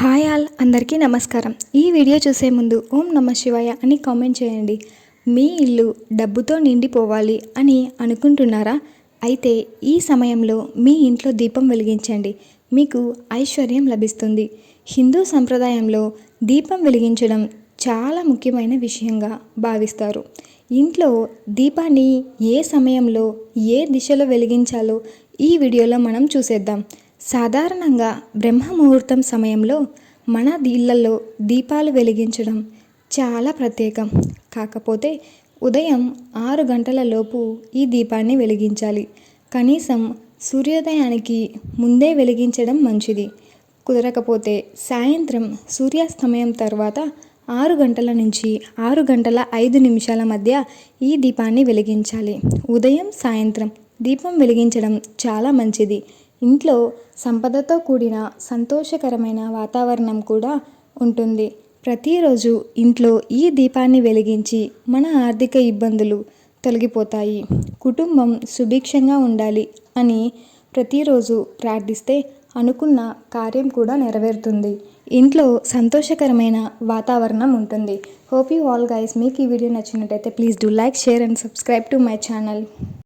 Hi all అందరికీ నమస్కారం. ఈ వీడియో చూసే ముందు ఓం నమః శివాయ అని కామెంట్ చేయండి. మీ ఇల్లు డబ్బుతో నిండిపోవాలి అని అనుకుంటున్నారా? అయితే ఈ సమయంలో మీ ఇంట్లో దీపం వెలిగించండి. మీకు ఐశ్వర్యం లభిస్తుంది. హిందూ సంప్రదాయంలో దీపం వెలిగించడం చాలా ముఖ్యమైన విషయంగా భావిస్తారు. ఇంట్లో దీపాన్ని ఏ సమయంలో ఏ దిశలో వెలిగించాలో ఈ వీడియోలో మనం చూసేద్దాం. సాధారణంగా బ్రహ్మ ముహూర్తం సమయంలో మన ఇళ్లలో దీపాలు వెలిగించడం చాలా ప్రత్యేకం. కాకపోతే ఉదయం 6 గంటల లోపు ఈ దీపాన్ని వెలిగించాలి. కనీసం సూర్యోదయానికి ముందే వెలిగించడం మంచిది. కుదరకపోతే సాయంత్రం సూర్యాస్తమయం తర్వాత 6 గంటల నుంచి 6 గంటల 5 నిమిషాల మధ్య ఈ దీపాన్ని వెలిగించాలి. ఉదయం సాయంత్రం దీపం వెలిగించడం చాలా మంచిది. ఇంట్లో సంపదతో కూడిన సంతోషకరమైన వాతావరణం కూడా ఉంటుంది. ప్రతిరోజు ఇంట్లో ఈ దీపాన్ని వెలిగించి మన ఆర్థిక ఇబ్బందులు తొలగిపోతాయి. కుటుంబం సుభిక్షంగా ఉండాలి అని ప్రతిరోజు ప్రార్థిస్తే అనుకున్న కార్యం కూడా నెరవేరుతుంది. ఇంట్లో సంతోషకరమైన వాతావరణం ఉంటుంది. హోప్ యూ ఆల్ గైస్, మీకు ఈ వీడియో నచ్చినట్టయితే please do like, share and subscribe to my channel.